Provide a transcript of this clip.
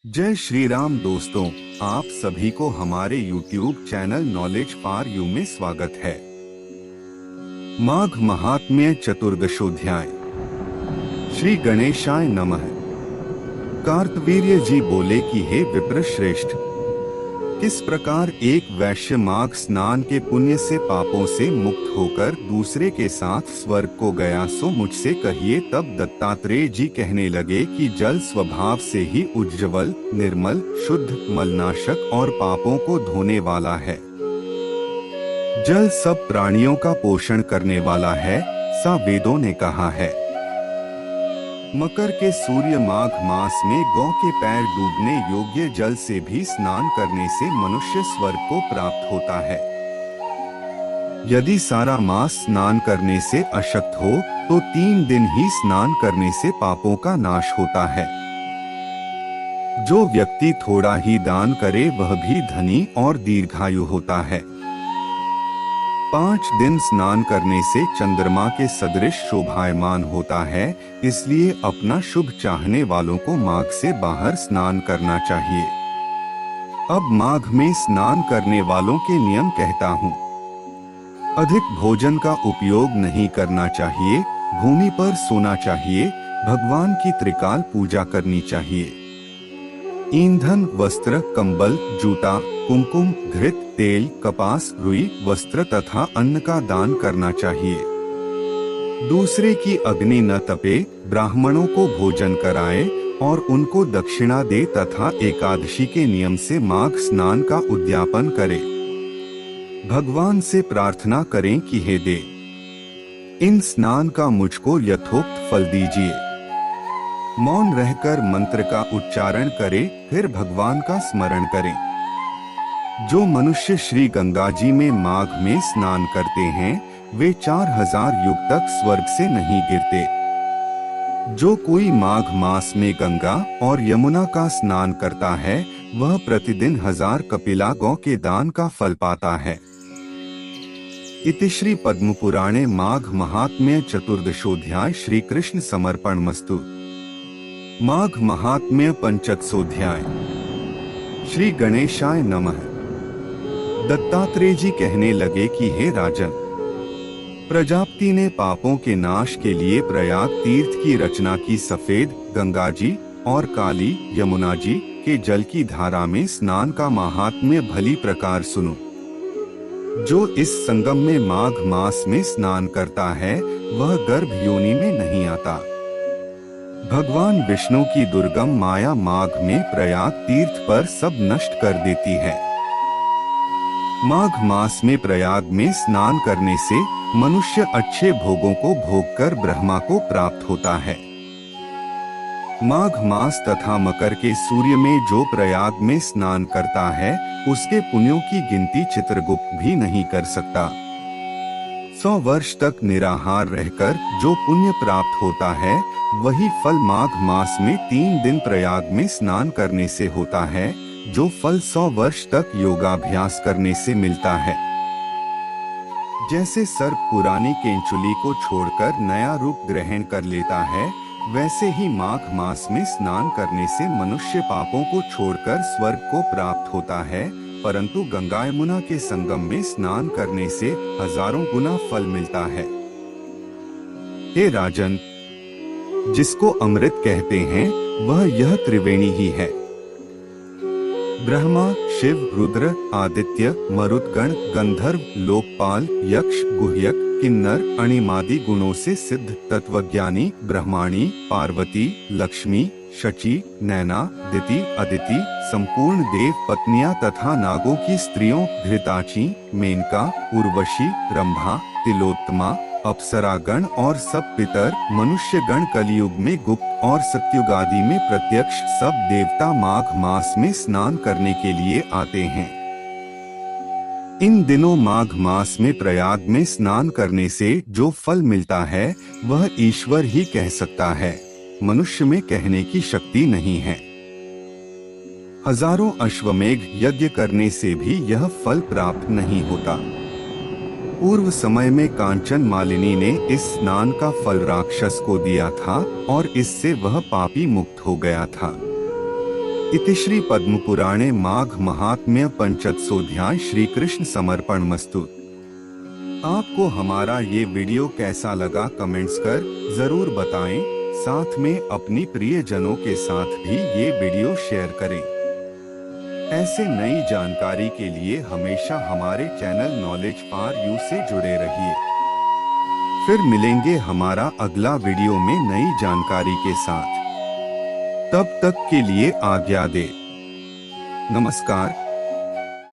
जय श्री राम दोस्तों, आप सभी को हमारे YouTube channel knowledge for you में स्वागत है। माघ महात्म्य चतुर्दशोध्याय। श्री गणेशाय नमः। कार्तवीर्य जी बोले कि हे विप्र श्रेष्ठ, किस प्रकार एक वैश्य माघ स्नान के पुण्य से पापों से मुक्त होकर दूसरे के साथ स्वर्ग को गया, सो मुझसे कहिए। तब दत्तात्रेय जी कहने लगे कि जल स्वभाव से ही उज्ज्वल, निर्मल, शुद्ध, मलनाशक और पापों को धोने वाला है। जल सब प्राणियों का पोषण करने वाला है, सा वेदों ने कहा है। मकर के सूर्य माघ मास में गौ के पैर डूबने योग्य जल से भी स्नान करने से मनुष्य स्वर्ग को प्राप्त होता है। यदि सारा मास स्नान करने से अशक्त हो तो 3 दिन ही स्नान करने से पापों का नाश होता है। जो व्यक्ति थोड़ा ही दान करे वह भी धनी और दीर्घायु होता है। 5 दिन स्नान करने से चंद्रमा के सदृश शोभायमान होता है, इसलिए अपना शुभ चाहने वालों को माघ से बाहर स्नान करना चाहिए। अब माघ में स्नान करने वालों के नियम कहता हूँ। अधिक भोजन का उपयोग नहीं करना चाहिए, भूमि पर सोना चाहिए, भगवान की त्रिकाल पूजा करनी चाहिए। ईंधन, वस्त्र, कंबल, जूता, कुमकुम, घृत, तेल, कपास, रुई, वस्त्र तथा अन्न का दान करना चाहिए। दूसरे की अग्नि न तपे, ब्राह्मणों को भोजन कराए और उनको दक्षिणा दे तथा एकादशी के नियम से माघ स्नान का उद्यापन करे। भगवान से प्रार्थना करें कि हे दे, इन स्नान का मुझको यथोक्त फल दीजिए। मौन रहकर मंत्र का उच्चारण करें, फिर भगवान का स्मरण करें। जो मनुष्य श्री गंगा जी में माघ में स्नान करते हैं वे 4000 युग तक स्वर्ग से नहीं गिरते। जो कोई माघ मास में गंगा और यमुना का स्नान करता है वह प्रतिदिन 1000 कपिला गौ के दान का फल पाता है। इति श्री पद्म पुराणे माघ महात्म्य चतुर्दशोध्याय। श्री कृष्ण समर्पणमस्तु। माघ महात्म्य पंचदशोध्याय। श्री गणेशाय नमः। दत्तात्रेय जी कहने लगे कि हे राजन, प्रजापति ने पापों के नाश के लिए प्रयाग तीर्थ की रचना की। सफेद गंगा जी और काली यमुना जी के जल की धारा में स्नान का महात्म्य भली प्रकार सुनो। जो इस संगम में माघ मास में स्नान करता है वह गर्भ योनि में नहीं आता। भगवान विष्णु की दुर्गम माया माघ में प्रयाग तीर्थ पर सब नष्ट कर देती है। माघ मास में प्रयाग में स्नान करने से मनुष्य अच्छे भोगों को भोगकर ब्रह्मा को प्राप्त होता है। माघ मास तथा मकर के सूर्य में जो प्रयाग में स्नान करता है उसके पुण्यों की गिनती चित्रगुप्त भी नहीं कर सकता। 100 वर्ष तक निराहार रहकर जो पुण्य प्राप्त होता है वही फल माघ मास में 3 दिन प्रयाग में स्नान करने से होता है, जो फल 100 वर्ष तक योगाभ्यास करने से मिलता है। जैसे सर्प पुरानी केंचुली को छोड़कर नया रूप ग्रहण कर लेता है, वैसे ही माघ मास में स्नान करने से मनुष्य पापों को छोड़कर स्वर्ग को प्राप्त होता है, परंतु गंगा यमुना के संगम में स्नान करने से हजारों गुना फल मिलता है। हे राजन, जिसको अमृत कहते हैं वह यह त्रिवेणी ही है। ब्रह्मा, शिव, रुद्र, आदित्य, मरुदगण, गंधर्व, लोकपाल, यक्ष, गुह्यक, किन्नर, अणिमादि गुणों से सिद्ध तत्वज्ञानी ब्रह्माणी, पार्वती, लक्ष्मी, शची, नैना, दिति, अदिति, संपूर्ण देव पत्नियां तथा नागों की स्त्रियों घृताची, मेनका, उर्वशी, रंभा, तिलोत्तमा, अप्सरागण और सब पितर मनुष्य गण कलयुग में गुप्त और सत्युगादि में प्रत्यक्ष सब देवता माघ मास में स्नान करने के लिए आते हैं। इन दिनों माघ मास में प्रयाग में स्नान करने से जो फल मिलता है वह ईश्वर ही कह सकता है, मनुष्य में कहने की शक्ति नहीं है। हजारों अश्वमेघ यज्ञ करने से भी यह फल प्राप्त नहीं होता। पूर्व समय में कांचन मालिनी ने इस स्नान का फल राक्षस को दिया था और इससे वह पापी मुक्त हो गया था। इति श्री पद्म पुराणे माघ महात्म्य पंचदशोऽध्याय श्री कृष्ण समर्पणमस्तु। आपको हमारा ये वीडियो कैसा लगा कमेंट्स कर जरूर बताएं। साथ में अपनी प्रियजनों के साथ भी ये वीडियो शेयर करें। ऐसे नई जानकारी के लिए हमेशा हमारे चैनल नॉलेज फॉर यू से जुड़े रहिए। फिर मिलेंगे हमारा अगला वीडियो में नई जानकारी के साथ। तब तक के लिए आज्ञा दे। नमस्कार।